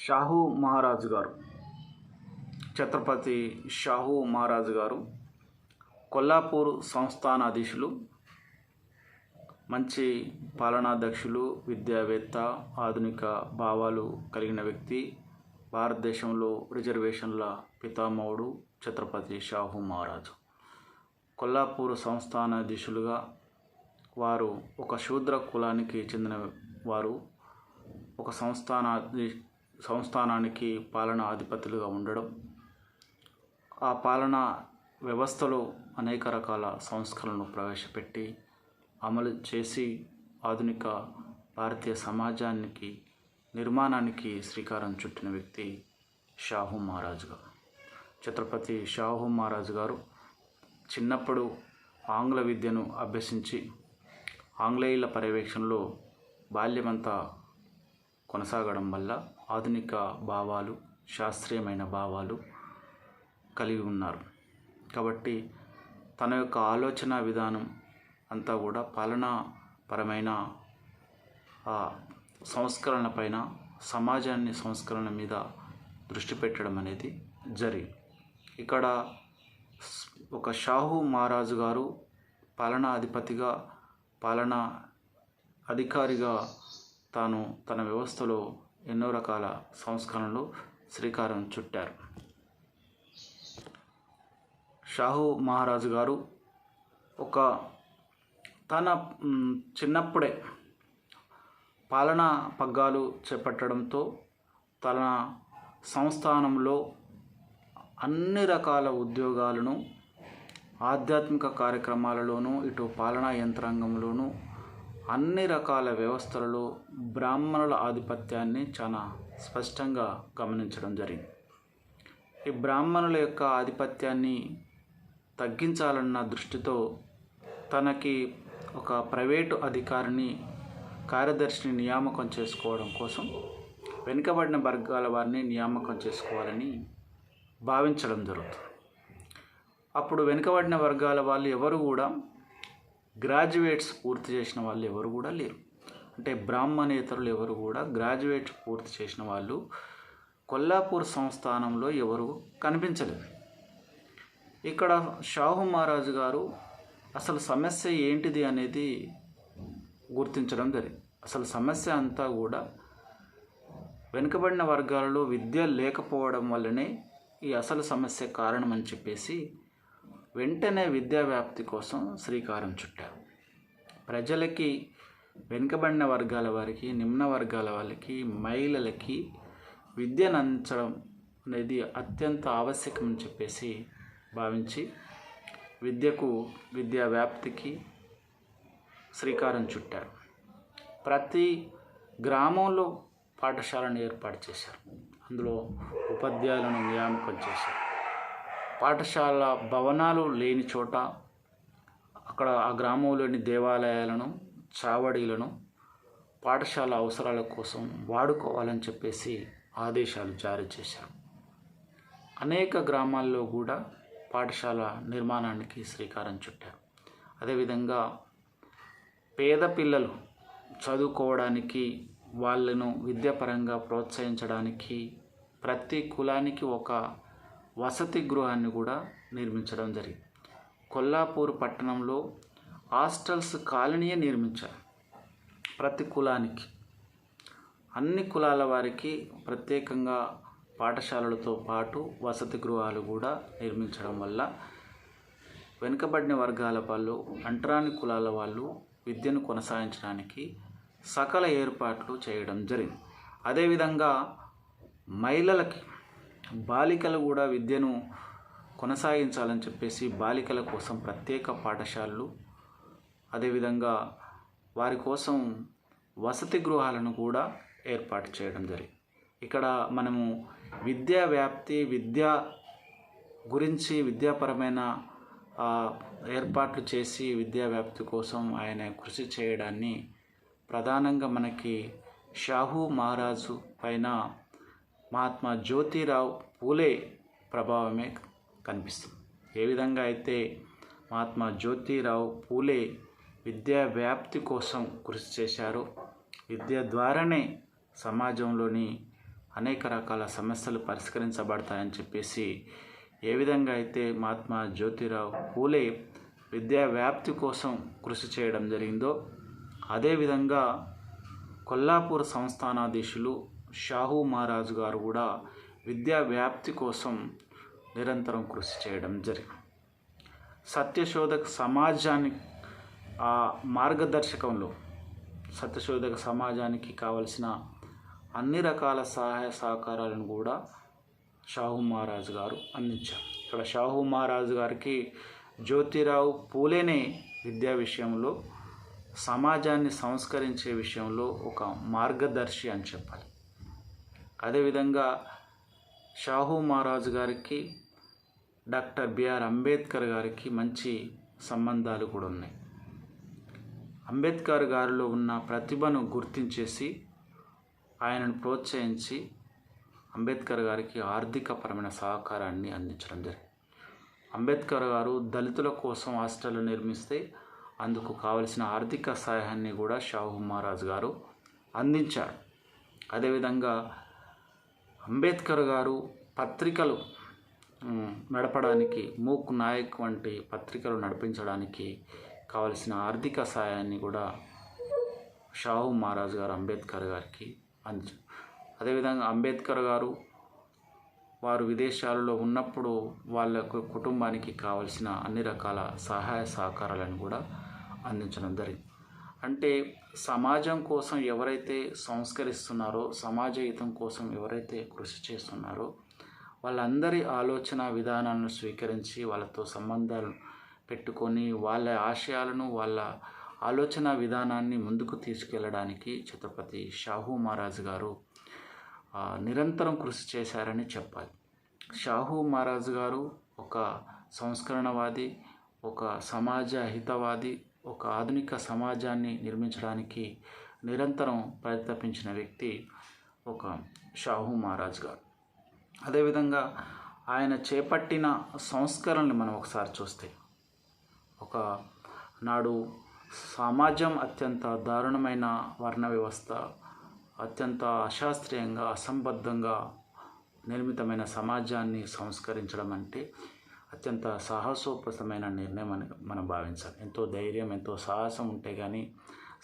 షాహు మహారాజు గారు, ఛత్రపతి షాహు మహారాజు గారు కొల్లాపూర్ సంస్థానాధీశులు, మంచి పాలనాధ్యక్షులు, విద్యావేత్త, ఆధునిక భావాలు కలిగిన వ్యక్తి, భారతదేశంలో రిజర్వేషన్ల పితామహుడు ఛత్రపతి షాహు మహారాజు. కొల్లాపూర్ సంస్థానాధీశులుగా వారు ఒక శూద్ర కులానికి చెందిన వారు ఒక సంస్థానానికి పాలనా అధిపతులుగా ఉండడం, ఆ పాలనా వ్యవస్థలో అనేక రకాల సంస్కరణలు ప్రవేశపెట్టి అమలు చేసి ఆధునిక భారతీయ సమాజానికి నిర్మాణానికి శ్రీకారం చుట్టిన వ్యక్తి షాహు మహారాజు గారు. ఛత్రపతి షాహు మహారాజు గారు చిన్నప్పుడు ఆంగ్ల విద్యను అభ్యసించి ఆంగ్లేయుల పర్యవేక్షణలో బాల్యమంతా కొనసాగడం వల్ల ఆధునిక భావాలు, శాస్త్రీయమైన భావాలు కలిగి ఉన్నారు. కాబట్టి తన యొక్క ఆలోచన విధానం అంతా కూడా పాలనాపరమైన సంస్కరణ పైన, సమాజాన్ని సంస్కరణ మీద దృష్టి పెట్టడం అనేది జరిగింది. ఇక్కడ ఒక షాహు మహారాజు గారు పాలనా అధిపతిగా, పాలనా అధికారిగా తాను తన వ్యవస్థలో ఎన్నో రకాల సంస్కరణలు శ్రీకారం చుట్టారు. షాహు మహారాజు గారు తన చిన్నప్పుడే పాలనా పగ్గాలు చేపట్టడంతో తన సంస్థానంలో అన్ని రకాల ఉద్యోగాలను, ఆధ్యాత్మిక కార్యక్రమాలలోనూ, ఇటు పాలనా యంత్రాంగంలోనూ అన్ని రకాల వ్యవస్థలలో బ్రాహ్మణుల ఆధిపత్యాన్ని చాలా స్పష్టంగా గమనించడం జరిగింది. ఈ బ్రాహ్మణుల యొక్క ఆధిపత్యాన్ని తగ్గించాలన్న దృష్టితో తనకి ఒక ప్రైవేటు అధికారిని, కార్యదర్శిని నియామకం చేసుకోవడం కోసం వెనుకబడిన వర్గాల వారిని నియామకం చేసుకోవాలని భావించడం జరుగుతుంది. అప్పుడు వెనుకబడిన వర్గాల వాళ్ళు ఎవరు కూడా గ్రాడ్యుయేట్స్ పూర్తి చేసిన వాళ్ళు ఎవరు కూడా లేరు. అంటే బ్రాహ్మణేతరులు ఎవరు కూడా గ్రాడ్యుయేట్స్ పూర్తి చేసిన వాళ్ళు కొల్లాపూర్ సంస్థానంలో ఎవరు కనిపించలేదు. ఇక్కడ షాహు మహారాజు గారు అసలు సమస్య ఏంటిది అనేది గుర్తించడం జరిగింది. అసలు సమస్య అంతా కూడా వెనుకబడిన వర్గాలలో విద్య లేకపోవడం వల్లనే ఈ అసలు సమస్య కారణమని చెప్పేసి వెంటనే విద్యా వ్యాప్తి కోసం శ్రీకారం చుట్టారు. ప్రజలకి, వెనుకబడిన వర్గాల వారికి, నిమ్న వర్గాల వాళ్ళకి, మహిళలకి విద్యను అందించడం అనేది అత్యంత ఆవశ్యకమని చెప్పేసి భావించి విద్యా వ్యాప్తికి శ్రీకారం చుట్టారు. ప్రతి గ్రామంలో పాఠశాలను ఏర్పాటు చేశారు. అందులో ఉపాధ్యాయులను నియామకం చేశారు. పాఠశాల భవనాలు లేని చోట అక్కడ ఆ గ్రామంలోని దేవాలయాలను, చావడీలను పాఠశాల అవసరాల కోసం వాడుకోవాలని చెప్పేసి ఆదేశాలు జారీ చేశారు. అనేక గ్రామాల్లో కూడా పాఠశాల నిర్మాణానికి శ్రీకారం చుట్టారు. అదేవిధంగా పేద పిల్లలు చదువుకోవడానికి, వాళ్ళను విద్యాపరంగా ప్రోత్సహించడానికి ప్రతి కులానికి ఒక వసతి గృహాన్ని కూడా నిర్మించడం జరిగింది. కొల్లాపూర్ పట్టణంలో హాస్టల్స్ కాలనీయే నిర్మించారు. ప్రతి కులానికి, అన్ని కులాల వారికి ప్రత్యేకంగా పాఠశాలలతో పాటు వసతి గృహాలు కూడా నిర్మించడం వల్ల వెనుకబడిన వర్గాల వాళ్ళు, అంటరాని కులాల వాళ్ళు విద్యను కొనసాగించడానికి సకల ఏర్పాట్లు చేయడం జరిగింది. అదేవిధంగా మహిళలకి, బాలికలు కూడా విద్యను కొనసాగించాలని చెప్పేసి బాలికల కోసం ప్రత్యేక పాఠశాలలు, అదేవిధంగా వారి కోసం వసతి గృహాలను కూడా ఏర్పాటు చేయడం జరిగింది. ఇక్కడ మనము విద్యా వ్యాప్తి, విద్య గురించి, విద్యాపరమైన ఏర్పాట్లు చేసి విద్యా వ్యాప్తి కోసం ఆయన కృషి చేయడాన్ని ప్రధానంగా మనకి షాహు మహారాజు పైన మహాత్మా జ్యోతిరావు పూలే ప్రభావమే కనిపిస్తుంది. ఏ విధంగా అయితే మహాత్మా జ్యోతిరావు పూలే విద్యా వ్యాప్తి కోసం కృషి చేశారో, విద్య ద్వారానే సమాజంలోని అనేక రకాల సమస్యలు పరిష్కరించబడతాయని చెప్పేసి ఏ విధంగా అయితే మహాత్మా జ్యోతిరావు పూలే విద్యా వ్యాప్తి కోసం కృషి చేయడం జరిగిందో అదేవిధంగా కొల్లాపూర్ సంస్థానాధీశులు షాహూ మహారాజు గారు కూడా విద్యా వ్యాప్తి కోసం నిరంతరం కృషి చేయడం జరిగింది. సత్యశోధక సమాజాన్ని ఆ మార్గదర్శకంలో సత్యశోధక సమాజానికి కావలసిన అన్ని రకాల సహాయ సహకారాలను కూడా షాహూ మహారాజు గారు అందించారు. ఇక్కడ షాహూ మహారాజు గారికి జ్యోతిరావు పూలేనే విద్యా విషయంలో సమాజాన్ని సంస్కరించే విషయంలో ఒక మార్గదర్శి అని చెప్పాలి. అదేవిధంగా షాహూ మహారాజు గారికి డాక్టర్ బిఆర్ అంబేద్కర్ గారికి మంచి సంబంధాలు కూడా ఉన్నాయి. అంబేద్కర్ గారిలో ఉన్న ప్రతిభను గుర్తించేసి ఆయనను ప్రోత్సహించి అంబేద్కర్ గారికి ఆర్థికపరమైన సహకారాన్ని అందించడం జరిగింది. అంబేద్కర్ గారు దళితుల కోసం హాస్టల్ నిర్మిస్తే అందుకు కావలసిన ఆర్థిక సహాయాన్ని కూడా షాహూ మహారాజు గారు అందించారు. అదేవిధంగా అంబేద్కర్ గారు పత్రికలు నడపడానికి మూక్ నాయక్ వంటి పత్రికలు నడిపించడానికి కావలసిన ఆర్థిక సహాయాన్ని కూడా షాహూ మహారాజు గారు అంబేద్కర్ గారికి అందించారు. అదేవిధంగా అంబేద్కర్ గారు వారు విదేశాలలో ఉన్నప్పుడు వాళ్ళ కుటుంబానికి కావలసిన అన్ని రకాల సహాయ సహకారాలను కూడా అందించడం జరిగింది. అంటే సమాజం కోసం ఎవరైతే సంస్కరిస్తున్నారో, సమాజ హితం కోసం ఎవరైతే కృషి చేస్తున్నారో వాళ్ళందరి ఆలోచన విధానాలను స్వీకరించి వాళ్ళతో సంబంధాలు పెట్టుకొని వాళ్ళ ఆశయాలను వాళ్ళ ఆలోచన విధానాన్ని ముందుకు తీసుకెళ్ళడానికి ఛత్రపతి షాహూ మహారాజు గారు నిరంతరం కృషి చేశారని చెప్పాలి. షాహూ మహారాజు గారు ఒక సంస్కరణవాది, ఒక సమాజ హితవాది, ఒక ఆధునిక సమాజాన్ని నిర్మించడానికి నిరంతరం పరితపించిన వ్యక్తి ఒక షాహూ మహారాజు గారు. అదేవిధంగా ఆయన చేపట్టిన సంస్కరణలు మనం ఒకసారి చూస్తే ఒక నాడు సమాజం అత్యంత దారుణమైన వర్ణ వ్యవస్థ, అత్యంత అశాస్త్రీయంగా అసంబద్ధంగా నిర్మితమైన సమాజాన్ని సంస్కరించడం అంటే అత్యంత సాహసోపేతమైన నిర్ణయం అని మనం భావించాలి. ఎంతో ధైర్యం, ఎంతో సాహసం ఉంటే కానీ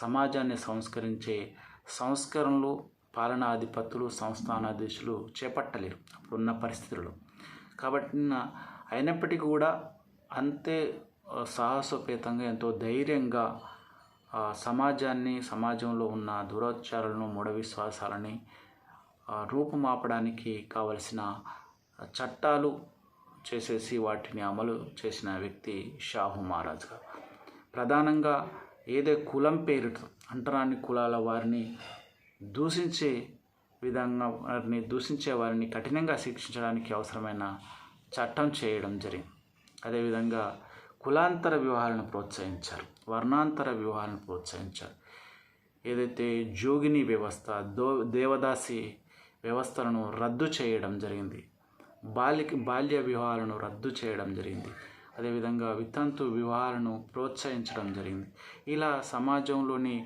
సమాజాన్ని సంస్కరించే సంస్కరణలు పాలనాధిపతులు, సంస్థానాధీశులు చేపట్టలేరు అప్పుడున్న పరిస్థితుల్లో. కాబట్టి అయినప్పటికీ కూడా అంతే సాహసోపేతంగా, ఎంతో ధైర్యంగా సమాజాన్ని, సమాజంలో ఉన్న దురాచారాలను, మూఢ విశ్వాసాలని రూపుమాపడానికి కావలసిన చట్టాలు చేసేసి వాటిని అమలు చేసిన వ్యక్తి షాహూ మహారాజు గారు. ప్రధానంగా ఏదే కులం పేరుతో అంటరాని కులాల వారిని దూషించే విధంగా వారిని కఠినంగా శిక్షించడానికి అవసరమైన చట్టం చేయడం జరిగింది. అదేవిధంగా కులాంతర వివాహాలను ప్రోత్సహించారు, వర్ణాంతర వివాహాలను ప్రోత్సహించారు. ఏదైతే జోగిని వ్యవస్థ, దేవదాసి వ్యవస్థలను రద్దు చేయడం జరిగింది, బాల్య వివాహాలను రద్దు చేయడం జరిగింది. అదేవిధంగా వితంతు వివాహాలను ప్రోత్సహించడం జరిగింది. ఇలా సమాజంలోని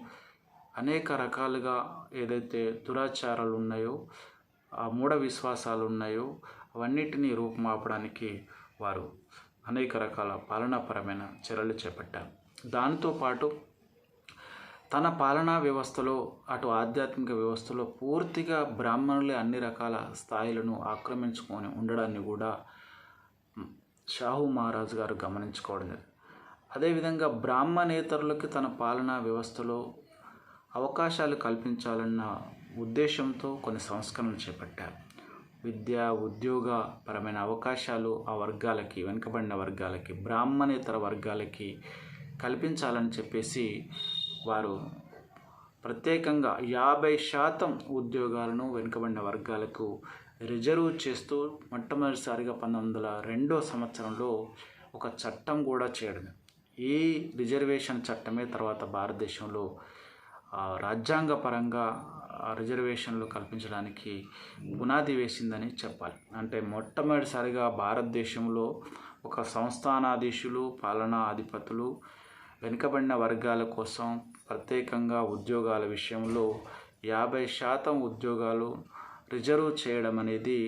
అనేక రకాలుగా ఏదైతే దురాచారాలు ఉన్నాయో, మూఢ విశ్వాసాలు ఉన్నాయో అవన్నిటినీ రూపుమాపడానికి వారు అనేక రకాల పాలనాపరమైన చర్యలు చేపట్టారు. దానితో పాటు తన పాలనా వ్యవస్థలో, అటు ఆధ్యాత్మిక వ్యవస్థలో పూర్తిగా బ్రాహ్మణులే అన్ని రకాల స్థాయిలను ఆక్రమించుకొని ఉండడాన్ని కూడా షాహూ మహారాజు గారు గమనించుకోవడం జరిగింది. అదేవిధంగా బ్రాహ్మణేతరులకి తన పాలనా వ్యవస్థలో అవకాశాలు కల్పించాలన్న ఉద్దేశంతో కొన్ని సంస్కరణలు చేపట్టారు. విద్య, ఉద్యోగ పరమైన అవకాశాలు ఆ వర్గాలకి, వెనుకబడిన వర్గాలకి, బ్రాహ్మణేతర వర్గాలకి కల్పించాలని చెప్పేసి వారు ప్రత్యేకంగా 50% ఉద్యోగాలను వెనుకబడిన వర్గాలకు రిజర్వ్ చేస్తూ మొట్టమొదటిసారిగా 1902 సంవత్సరంలో ఒక చట్టం కూడా చేయడం. ఈ రిజర్వేషన్ చట్టమే తర్వాత భారతదేశంలో రాజ్యాంగపరంగా రిజర్వేషన్లు కల్పించడానికి పునాది వేసిందని చెప్పాలి. అంటే మొట్టమొదటిసారిగా భారతదేశంలో ఒక సంస్థానాధీశులు, పాలనా అధిపతులు వెనుకబడిన వర్గాల కోసం ప్రత్యేకంగా ఉద్యోగాల విషయంలో 50% ఉద్యోగాలు రిజర్వ్ చేయడం అనేది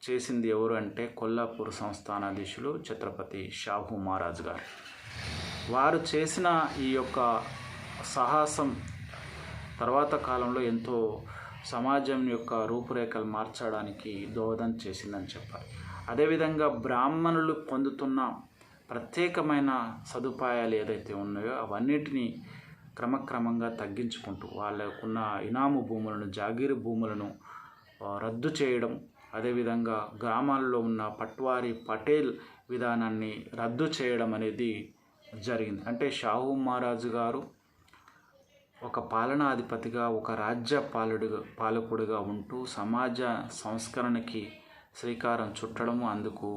చేసింది ఎవరు అంటే కొల్లాపూర్ సంస్థానాధీశులు ఛత్రపతి షాహూ మహారాజ్ గారు. వారు చేసిన ఈ యొక్క సాహసం తర్వాత కాలంలో ఎంతో సమాజం యొక్క రూపురేఖలు మార్చడానికి దోహదం చేసిందని చెప్పాలి. అదేవిధంగా బ్రాహ్మణులు పొందుతున్న ప్రత్యేకమైన సదుపాయాలు ఏదైతే ఉన్నాయో అవన్నిటినీ క్రమక్రమంగా తగ్గించుకుంటూ వాళ్ళకున్న ఇనాము భూములను, జాగీరు భూములను రద్దు చేయడం, అదేవిధంగా గ్రామాల్లో ఉన్న పట్వారీ పటేల్ విధానాన్ని రద్దు చేయడం అనేది జరిగింది. అంటే షాహూ మహారాజు గారు ఒక పాలనాధిపతిగా, ఒక రాజ్య పాలకుడిగా ఉంటూ సమాజ సంస్కరణకి శ్రీకారం చుట్టడము, అందుకు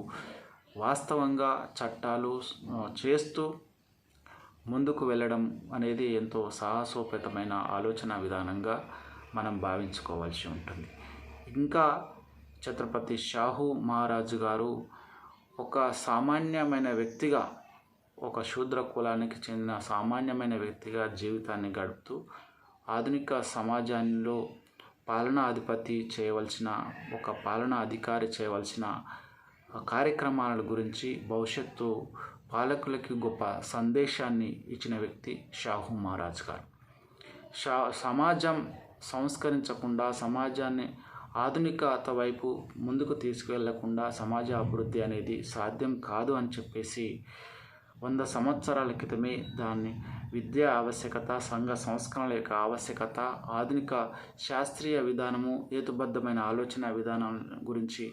వాస్తవంగా చట్టాలు చేస్తూ ముందుకు వెళ్ళడం అనేది ఎంతో సాహసోపేతమైన ఆలోచన విధానంగా మనం భావించుకోవాల్సి ఉంటుంది. ఇంకా ఛత్రపతి షాహూ మహారాజు గారు ఒక సామాన్యమైన వ్యక్తిగా, ఒక శూద్ర కులానికి చెందిన సామాన్యమైన వ్యక్తిగా జీవితాన్ని గడుపుతూ ఆధునిక సమాజంలో పాలనాధిపతి చేయవలసిన, ఒక పాలనా అధికారి చేయవలసిన కార్యక్రమాల గురించి భవిష్యత్తు పాలకులకి గొప్ప సందేశాన్ని ఇచ్చిన వ్యక్తి షాహూ మహారాజ్ గారు. సమాజం సంస్కరించకుండా, సమాజాన్ని ఆధునికత వైపు ముందుకు తీసుకువెళ్లకుండా సమాజ అభివృద్ధి అనేది సాధ్యం కాదు అని చెప్పేసి 100 సంవత్సరాల క్రితమే దాన్ని విద్యా ఆవశ్యకత, సంఘ సంస్కరణల యొక్క ఆవశ్యకత, ఆధునిక శాస్త్రీయ విధానము, హేతుబద్ధమైన ఆలోచన విధానం గురించి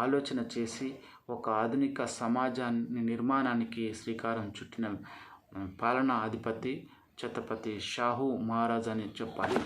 ఆలోచన చేసి ఒక ఆధునిక సమాజాన్ని నిర్మాణానికి శ్రీకారం చుట్టిన పాలనా అధిపతి ఛత్రపతి షాహూ మహారాజ్ అని చెప్పాలి.